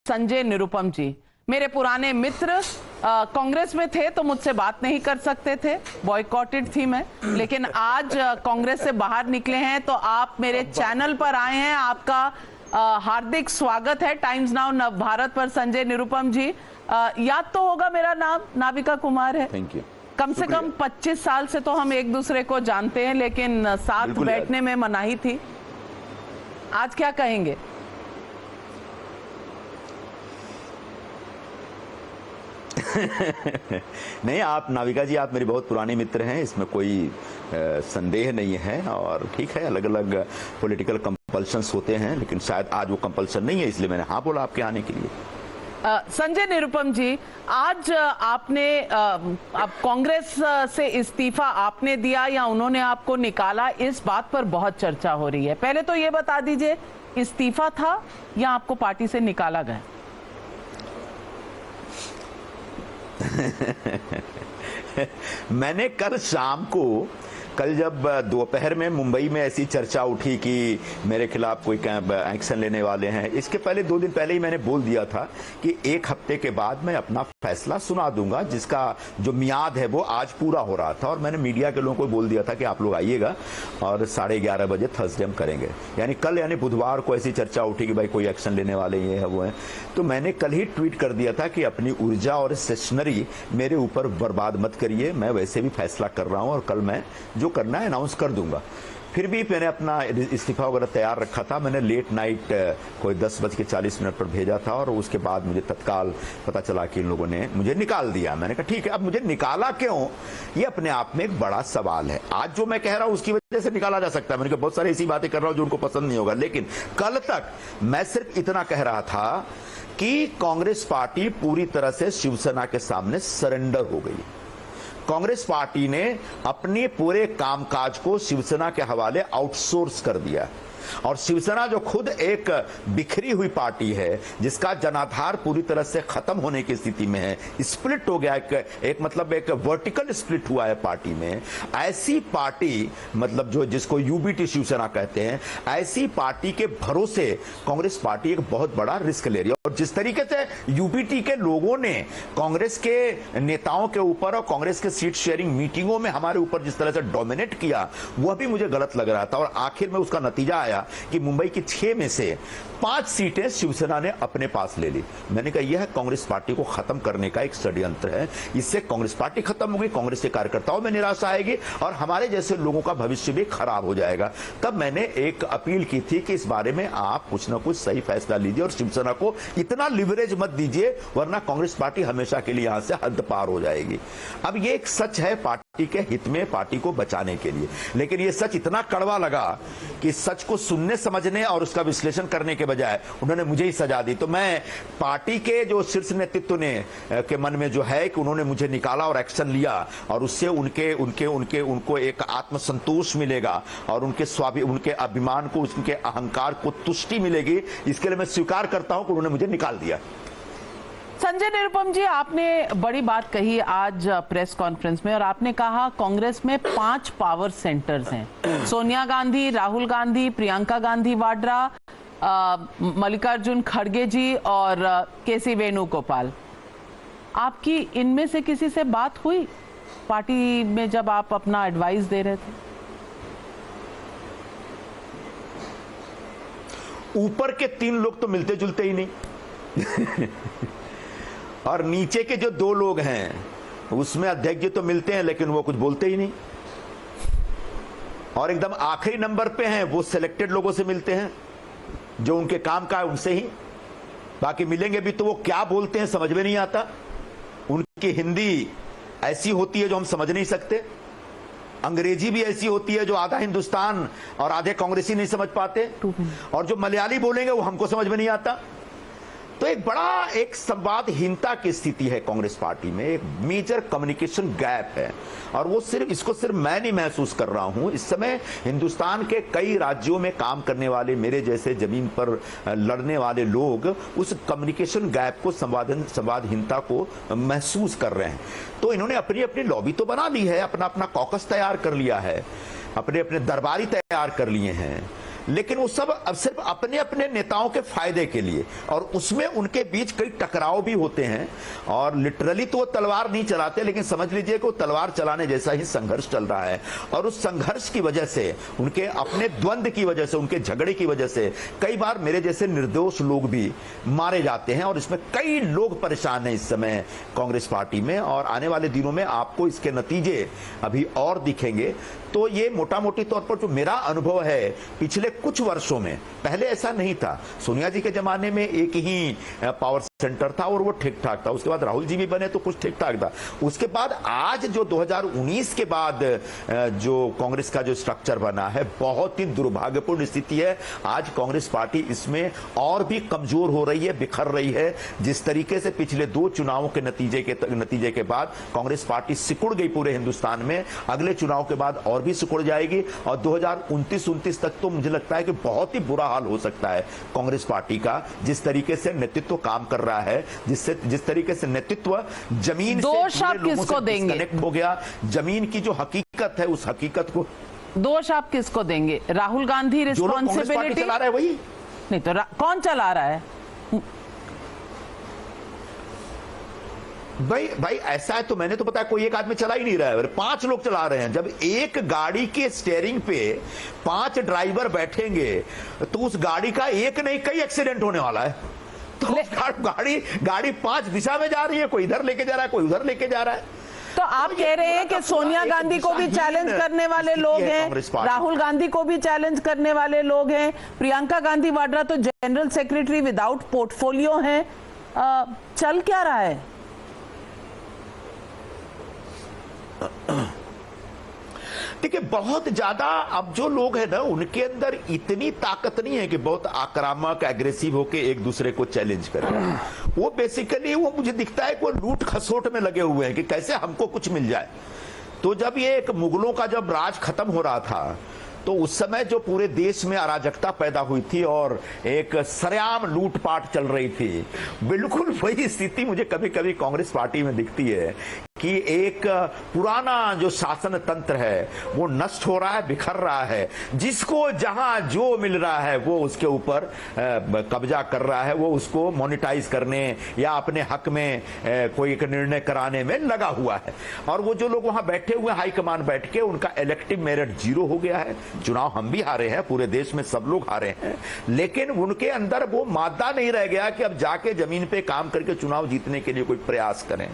संजय निरुपम जी मेरे पुराने मित्र, कांग्रेस में थे तो मुझसे बात नहीं कर सकते थे, बॉयकॉटेड थी मैं, लेकिन आज कांग्रेस से बाहर निकले हैं तो आप मेरे चैनल पर आए हैं। आपका हार्दिक स्वागत है टाइम्स नाउ नव भारत पर। संजय निरुपम जी, याद तो होगा मेरा नाम नाविका कुमार है। Thank you. कम से कम 25 साल से तो हम एक दूसरे को जानते हैं, लेकिन साथ बैठने में मनाही थी। आज क्या कहेंगे? नहीं, आप नाविका जी, आप मेरे बहुत पुराने मित्र हैं, इसमें कोई संदेह नहीं है। और ठीक है, अलग अलग पॉलिटिकल कंपल्शंस होते हैं, लेकिन शायद आज वो कंपल्शन नहीं है, इसलिए मैंने हाँ बोला आपके आने के लिए। संजय निरुपम जी, आज आपने अब कांग्रेस से इस्तीफा आपने दिया या उन्होंने आपको निकाला, इस बात पर बहुत चर्चा हो रही है। पहले तो ये बता दीजिए, इस्तीफा था या आपको पार्टी से निकाला गया? मैंने कल शाम को, कल जब दोपहर में मुंबई में ऐसी चर्चा उठी कि मेरे खिलाफ कोई एक्शन लेने वाले हैं, इसके पहले 2 दिन पहले ही मैंने बोल दिया था कि 1 हफ्ते के बाद मैं अपना फैसला सुना दूंगा, जिसका जो मियाद है वो आज पूरा हो रहा था। और मैंने मीडिया के लोगों को बोल दिया था कि आप लोग आइएगा और 11:30 बजे थर्सडे हम करेंगे, यानी कल, यानी बुधवार को ऐसी चर्चा उठी कि भाई कोई एक्शन लेने वाले ये है वो है। तो मैंने कल ही ट्वीट कर दिया था कि अपनी ऊर्जा और सेशनरी मेरे ऊपर बर्बाद मत करिए, मैं वैसे भी फैसला कर रहा हूं और कल मैं जो करना है अनाउंस कर दूंगा। फिर भी मैंने अपना इस्तीफा वगैरह तैयार रखा था। मैंने लेट नाइट कोई 10:40 पर भेजा था और उसके बाद मुझे तत्काल पता चला कि इन लोगों ने मुझे निकाल दिया। मैंने कहा ठीक है, अब मुझे निकाला क्यों, ये अपने आप में एक बड़ा सवाल है। आज जो मैं कह रहा हूं उसकी वजह से निकाला जा सकता है, मैंने कहा बहुत सारी ऐसी बातें कर रहा हूं जो उनको पसंद नहीं होगा, लेकिन कल तक मैं सिर्फ इतना कह रहा था कि कांग्रेस पार्टी पूरी तरह से शिवसेना के सामने सरेंडर हो गई। कांग्रेस पार्टी ने अपने पूरे कामकाज को शिवसेना के हवाले आउटसोर्स कर दिया और शिवसेना जो खुद एक बिखरी हुई पार्टी है, जिसका जनाधार पूरी तरह से खत्म होने की स्थिति में है, स्प्लिट हो गया, एक मतलब एक वर्टिकल स्प्लिट हुआ है पार्टी में। ऐसी पार्टी, मतलब जो जिसको यूबीटी शिवसेना कहते हैं, ऐसी पार्टी के भरोसे कांग्रेस पार्टी एक बहुत बड़ा रिस्क ले रही है। और जिस तरीके से यूबीटी के लोगों ने कांग्रेस के नेताओं के ऊपर और कांग्रेस के सीट शेयरिंग मीटिंगों में हमारे ऊपर जिस तरह से डोमिनेट किया, वह भी मुझे गलत लग रहा था। और आखिर में उसका नतीजा आया कि मुंबई की 6 में से 5 सीटें शिवसेना ने अपने पास ले ली। मैंने कहा यह कांग्रेस पार्टी को खत्म करने का एक षड्यंत्र है, इससे कांग्रेस पार्टी खत्म होगी, कांग्रेस के कार्यकर्ताओं में निराशा आएगी और हमारे जैसे लोगों का भविष्य भी खराब हो जाएगा। तब मैंने एक अपील की थी कि इस बारे में आप कुछ ना कुछ सही फैसला लीजिए और शिवसेना को इतना लिवरेज मत दीजिए, वरना कांग्रेस पार्टी हमेशा के लिए यहां से हद पार हो जाएगी। अब ये एक सच है पार्टी के हित में, पार्टी को बचाने के लिए, लेकिन ये सच इतना कड़वा लगा कि सच को सुनने समझने और उसका विश्लेषण करने के बजाय उन्होंने मुझे ही सजा दी। तो मैं पार्टी के जो शीर्ष नेतृत्व ने के मन में जो है कि उन्होंने मुझे निकाला और एक्शन लिया और उससे उनको एक आत्मसंतोष मिलेगा और उनके अभिमान को, उनके अहंकार को तुष्टि मिलेगी, इसके लिए मैं स्वीकार करता हूं कि उन्होंने मुझे निकाल दिया। संजय निरुपम जी, आपने बड़ी बात कही आज प्रेस कॉन्फ्रेंस में और आपने कहा कांग्रेस में 5 पावर सेंटर्स हैं। सोनिया गांधी, राहुल गांधी, प्रियंका गांधी वाड्रा, मल्लिकार्जुन खड़गे जी और केसी वेणुगोपाल। आपकी इनमें से किसी से बात हुई पार्टी में जब आप अपना एडवाइस दे रहे थे? ऊपर के 3 लोग तो मिलते जुलते ही नहीं और नीचे के जो 2 लोग हैं उसमें अध्यक्ष जी तो मिलते हैं लेकिन वो कुछ बोलते ही नहीं, और एकदम आखिरी नंबर पे हैं वो सिलेक्टेड लोगों से मिलते हैं जो उनके काम का है उनसे ही। बाकी मिलेंगे भी तो वो क्या बोलते हैं समझ में नहीं आता, उनकी हिंदी ऐसी होती है जो हम समझ नहीं सकते, अंग्रेजी भी ऐसी होती है जो आधा हिंदुस्तान और आधे कांग्रेसी नहीं समझ पाते, और जो मलयाली बोलेंगे वो हमको समझ में नहीं आता। तो एक संवादहीनता की स्थिति है कांग्रेस पार्टी में, एक मेजर कम्युनिकेशन गैप है। और वो इसको सिर्फ मैं नहीं महसूस कर रहा हूं, इस समय हिंदुस्तान के कई राज्यों में काम करने वाले मेरे जैसे जमीन पर लड़ने वाले लोग उस कम्युनिकेशन गैप को, संवादहीनता को महसूस कर रहे हैं। तो इन्होंने अपनी अपनी लॉबी तो बना ली है, अपना अपना कॉकस तैयार कर लिया है, अपने अपने दरबारी तैयार कर लिए हैं, लेकिन वो सब अब सिर्फ अपने अपने नेताओं के फायदे के लिए, और उसमें उनके बीच कई टकराव भी होते हैं। और लिटरली तो वो तलवार नहीं चलाते, लेकिन समझ लीजिए कि वो तलवार चलाने जैसा ही संघर्ष चल रहा है। और उस संघर्ष की वजह से, उनके अपने द्वंद्व की वजह से, उनके झगड़े की वजह से कई बार मेरे जैसे निर्दोष लोग भी मारे जाते हैं। और इसमें कई लोग परेशान हैं इस समय कांग्रेस पार्टी में, और आने वाले दिनों में आपको इसके नतीजे अभी और दिखेंगे। तो ये मोटा मोटी तौर पर जो मेरा अनुभव है पिछले कुछ वर्षों में, पहले ऐसा नहीं था। सोनिया जी के जमाने में एक ही पावर सेंटर था और वो ठीक ठाक था। उसके बाद राहुल जी भी बने तो कुछ ठीक ठाक था। उसके बाद आज जो 2019 के बाद जो कांग्रेस का जो स्ट्रक्चर बना है, बहुत ही दुर्भाग्यपूर्ण स्थिति है। आज कांग्रेस पार्टी इसमें और भी कमजोर हो रही है, बिखर रही है। जिस तरीके से पिछले 2 चुनावों के नतीजे के बाद कांग्रेस पार्टी सिकुड़ गई पूरे हिंदुस्तान में, अगले चुनाव के बाद और भी सिकुड़ जाएगी। और 2029 तक तो मुझे लगता है कि बहुत ही बुरा हाल हो सकता है कांग्रेस पार्टी का, जिस तरीके से नेतृत्व काम कर रहा है, जिस तरीके से नेतृत्व जमीन दोष आप किसको देंगे? कनेक्ट हो गया। जमीन की जो हकीकत है, उस हकीकत को दोष आप किसको देंगे? राहुल गांधी रिस्पॉन्सिबिलिटी चला रहा है वही नहीं तो कौन चला रहा है? भाई ऐसा है तो मैंने तो पता है कोई एक आदमी चला ही नहीं रहा है, 5 लोग चला रहे हैं। जब एक गाड़ी के स्टीयरिंग पे 5 ड्राइवर बैठेंगे तो उस गाड़ी का एक नहीं कई एक्सीडेंट होने वाला है। तो गाड़ी 5 दिशा में जा रही है, कोई इधर लेके जा रहा है, कोई उधर लेके जा रहा है। तो आप कह रहे हैं कि सोनिया गांधी को भी चैलेंज करने वाले लोग हैं, राहुल गांधी को भी चैलेंज करने वाले लोग हैं, प्रियंका गांधी वाड्रा तो जनरल सेक्रेटरी विदाउट पोर्टफोलियो हैं। चल क्या रहा है? देखिए, बहुत ज्यादा अब जो लोग हैं ना, उनके अंदर इतनी ताकत नहीं है कि बहुत आक्रामक एग्रेसिव होके एक दूसरे को चैलेंज करें। वो बेसिकली वो मुझे दिखता है कि वो लूट खसोट में लगे हुए हैं कि कैसे हमको कुछ मिल जाए। तो जब ये एक मुगलों का जब राज खत्म हो रहा था, तो उस समय जो पूरे देश में अराजकता पैदा हुई थी और एक सरेआम लूटपाट चल रही थी, बिल्कुल वही स्थिति मुझे कभी कभी कांग्रेस पार्टी में दिखती है कि एक पुराना जो शासन तंत्र है वो नष्ट हो रहा है, बिखर रहा है। जिसको जहां जो मिल रहा है वो उसके ऊपर कब्जा कर रहा है, वो उसको मोनेटाइज करने या अपने हक में कोई एक निर्णय कराने में लगा हुआ है। और वो जो लोग वहां बैठे हुए हाईकमान बैठ के, उनका इलेक्टिव मेरिट 0 हो गया है। चुनाव हम भी हारे हैं, पूरे देश में सब लोग हारे हैं, लेकिन उनके अंदर वो मादा नहीं रह गया कि अब जाके जमीन पे काम करके चुनाव जीतने के लिए कोई प्रयास करें।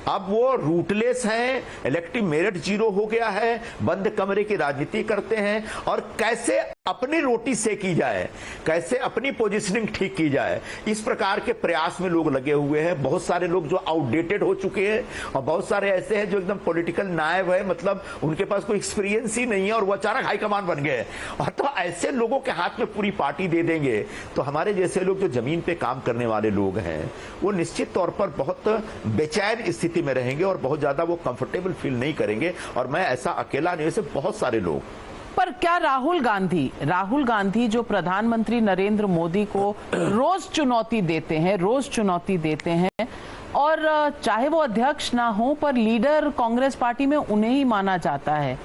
अब वो रूटलेस हैं, इलेक्टिव मेरिट 0 हो गया है, बंद कमरे की राजनीति करते हैं और कैसे अपनी रोटी सेकी जाए, कैसे अपनी पोजीशनिंग ठीक की जाए, इस प्रकार के प्रयास में लोग लगे हुए हैं। बहुत सारे लोग जो आउटडेटेड हो चुके हैं और बहुत सारे ऐसे हैं जो एकदम पॉलिटिकल नायब है, मतलब उनके पास कोई एक्सपीरियंस ही नहीं है और वो अचानक हाईकमान बन गए। और तो ऐसे लोगों के हाथ में पूरी पार्टी दे देंगे तो हमारे जैसे लोग जो जमीन पे काम करने वाले लोग हैं वो निश्चित तौर पर बहुत बेचैन स्थिति में रहेंगे और बहुत ज्यादा वो कंफर्टेबल फील नहीं करेंगे। और मैं ऐसा अकेला नहीं, ऐसे बहुत सारे लोग। पर क्या राहुल गांधी जो प्रधानमंत्री नरेंद्र मोदी को रोज चुनौती देते हैं और चाहे वो अध्यक्ष ना हो पर लीडर कांग्रेस पार्टी में उन्हें ही माना जाता है,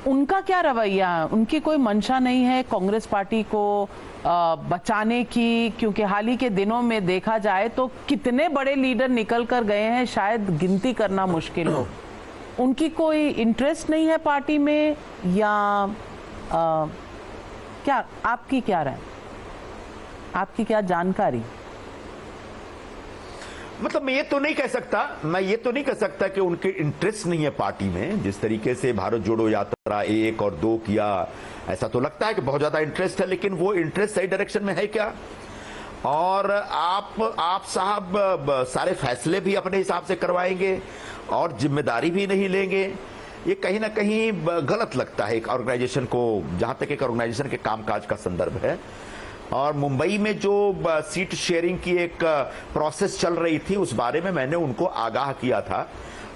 उनका क्या रवैया है? उनकी कोई मंशा नहीं है कांग्रेस पार्टी को बचाने की? क्योंकि हाल ही के दिनों में देखा जाए तो कितने बड़े लीडर निकल कर गए हैं, शायद गिनती करना मुश्किल हो। उनकी कोई इंटरेस्ट नहीं है पार्टी में या क्या? आपकी क्या राय, आपकी क्या जानकारी? मतलब मैं ये तो नहीं कह सकता कि उनके इंटरेस्ट नहीं है पार्टी में। जिस तरीके से भारत जोड़ो यात्रा 1 और 2 किया, ऐसा तो लगता है कि बहुत ज्यादा इंटरेस्ट है, लेकिन वो इंटरेस्ट सही डायरेक्शन में है क्या? और आप साहब सारे फैसले भी अपने हिसाब से करवाएंगे और जिम्मेदारी भी नहीं लेंगे, ये कहीं ना कहीं गलत लगता है एक ऑर्गेनाइजेशन को, जहां तक एक ऑर्गेनाइजेशन के कामकाज का संदर्भ है। और मुंबई में जो सीट शेयरिंग की एक प्रोसेस चल रही थी, उस बारे में मैंने उनको आगाह किया था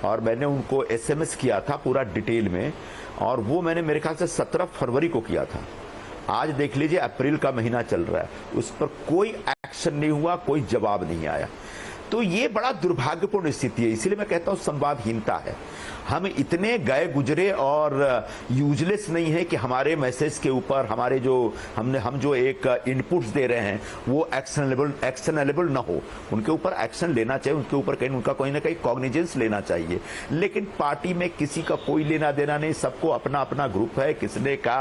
और मैंने उनको SMS किया था पूरा डिटेल में, और वो मैंने मेरे ख्याल से 17 फरवरी को किया था। आज देख लीजिए अप्रैल का महीना चल रहा है, उस पर कोई एक्शन नहीं हुआ, कोई जवाब नहीं आया। तो ये बड़ा दुर्भाग्यपूर्ण स्थिति है। इसलिए मैं कहता हूं संवादहीनता है। हम इतने गए गुजरे और यूजलेस नहीं है कि हमारे मैसेज के ऊपर हमारे जो हम जो एक इनपुट्स दे रहे हैं वो एक्शनेबल ना हो। उनके ऊपर एक्शन लेना चाहिए, उनके ऊपर कहीं उनका कोई ना कहीं कॉग्निजेंस लेना चाहिए। लेकिन पार्टी में किसी का कोई लेना देना नहीं, सबको अपना अपना ग्रुप है, किसने का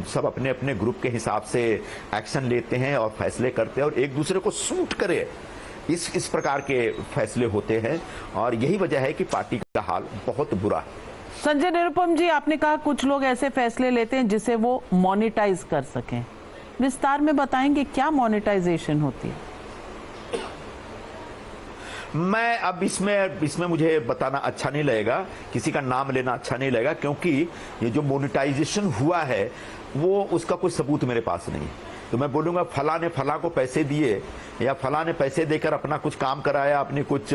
सब अपने अपने ग्रुप के हिसाब से एक्शन लेते हैं और फैसले करते हैं और एक दूसरे को सूट करे इस प्रकार के फैसले होते हैं और यही वजह है कि पार्टी का हाल बहुत बुरा है। संजय निरुपम जी, आपने कहा कुछ लोग ऐसे फैसले लेते हैं जिसे वो मोनेटाइज कर सकें, विस्तार में बताएंगे क्या मोनेटाइजेशन होती है? मैं अब इसमें मुझे बताना अच्छा नहीं लगेगा, किसी का नाम लेना अच्छा नहीं लगेगा, क्योंकि ये जो मोनेटाइजेशन हुआ है वो उसका कोई सबूत मेरे पास नहीं है। तो मैं बोलूंगा फला ने फला को पैसे दिए या फला ने पैसे देकर अपना कुछ काम कराया, अपने कुछ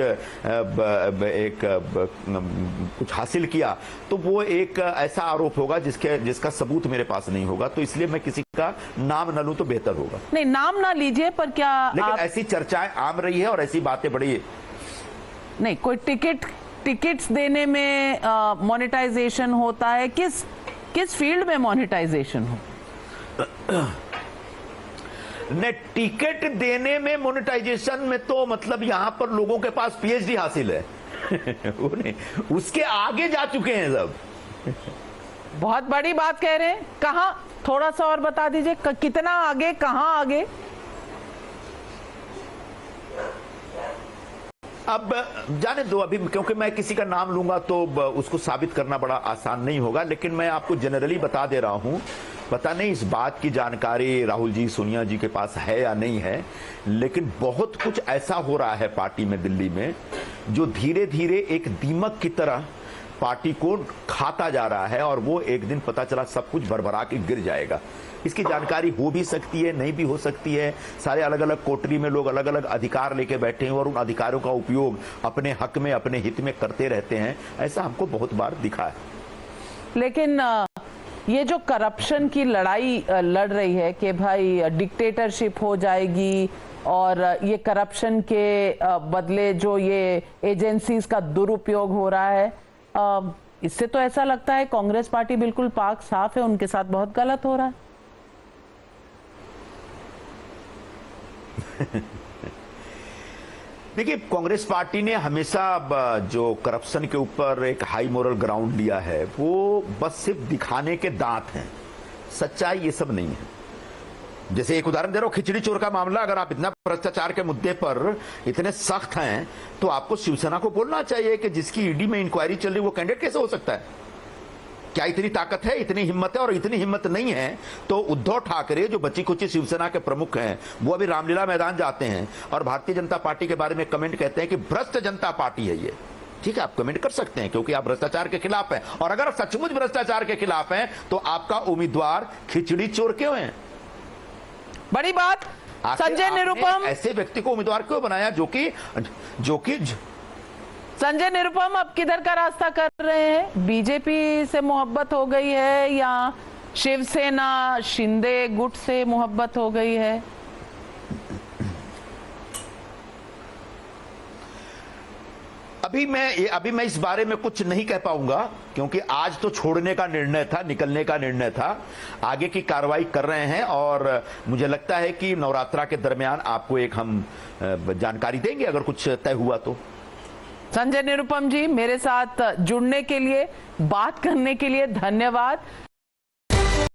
कुछ हासिल किया, तो वो एक ऐसा आरोप होगा जिसका सबूत मेरे पास नहीं होगा। तो इसलिए मैं किसी का नाम न लूं तो बेहतर होगा। नहीं, नाम ना लीजिए, पर क्या लेकिन ऐसी चर्चाएं आम रही है और ऐसी बातें बड़ी नहीं, कोई टिकट्स देने में मोनेटाइजेशन होता है, किस फील्ड में मोनेटाइजेशन हो? ने टिकट देने में मोनेटाइजेशन में तो मतलब यहां पर लोगों के पास पीएचडी हासिल है वो नहीं, उसके आगे जा चुके हैं सब। बहुत बड़ी बात कह रहे हैं, कहां? थोड़ा सा और बता दीजिए, कितना आगे, कहां आगे? अब जाने दो अभी, क्योंकि मैं किसी का नाम लूंगा तो उसको साबित करना बड़ा आसान नहीं होगा। लेकिन मैं आपको जनरली बता दे रहा हूं, पता नहीं इस बात की जानकारी राहुल जी, सोनिया जी के पास है या नहीं है, लेकिन बहुत कुछ ऐसा हो रहा है पार्टी में, दिल्ली में, जो धीरे धीरे एक दीमक की तरह पार्टी को खाता जा रहा है और वो एक दिन पता चला सब कुछ भरभरा के गिर जाएगा। इसकी जानकारी हो भी सकती है, नहीं भी हो सकती है। सारे अलग अलग कोटरी में लोग अलग अलग अधिकार लेके बैठे हैं और उन अधिकारों का उपयोग अपने हक में, अपने हित में करते रहते हैं। ऐसा हमको बहुत बार दिखा है। लेकिन ये जो करप्शन की लड़ाई लड़ रही है कि भाई डिक्टेटरशिप हो जाएगी और ये करप्शन के बदले जो ये एजेंसीज का दुरुपयोग हो रहा है, इससे तो ऐसा लगता है कांग्रेस पार्टी बिल्कुल पाक साफ है, उनके साथ बहुत गलत हो रहा है। देखिए, कांग्रेस पार्टी ने हमेशा जो करप्शन के ऊपर एक हाई मोरल ग्राउंड लिया है वो बस सिर्फ दिखाने के दांत हैं, सच्चाई ये सब नहीं है। जैसे एक उदाहरण दे रहा हूं, खिचड़ी चोर का मामला, अगर आप इतना भ्रष्टाचार के मुद्दे पर इतने सख्त हैं तो आपको शिवसेना को बोलना चाहिए कि जिसकी ईडी में इंक्वायरी चल रही वो कैंडिडेट कैसे हो सकता है? क्या इतनी ताकत है, इतनी हिम्मत है? और इतनी हिम्मत नहीं है तो उद्धव ठाकरे जो बची खुची शिवसेना के प्रमुख हैं वो अभी रामलीला मैदान जाते हैं और भारतीय जनता पार्टी के बारे में कमेंट कहते हैं कि भ्रष्ट जनता पार्टी है ये। ठीक है, आप कमेंट कर सकते हैं क्योंकि आप भ्रष्टाचार के खिलाफ हैं, और अगर सचमुच भ्रष्टाचार के खिलाफ हैं तो आपका उम्मीदवार खिचड़ी चोर क्यों है? बड़ी बात। संजय निरुपम, ऐसे व्यक्ति को उम्मीदवार क्यों बनाया जो कि संजय निरुपम अब किधर का रास्ता कर रहे हैं? बीजेपी से मोहब्बत हो गई है या शिवसेना शिंदे गुट से मोहब्बत हो गई है? अभी मैं इस बारे में कुछ नहीं कह पाऊंगा क्योंकि आज तो छोड़ने का निर्णय था, निकलने का निर्णय था। आगे की कार्रवाई कर रहे हैं और मुझे लगता है कि नवरात्रा के दरमियान आपको एक हम जानकारी देंगे अगर कुछ तय हुआ तो। संजय निरुपम जी, मेरे साथ जुड़ने के लिए, बात करने के लिए धन्यवाद।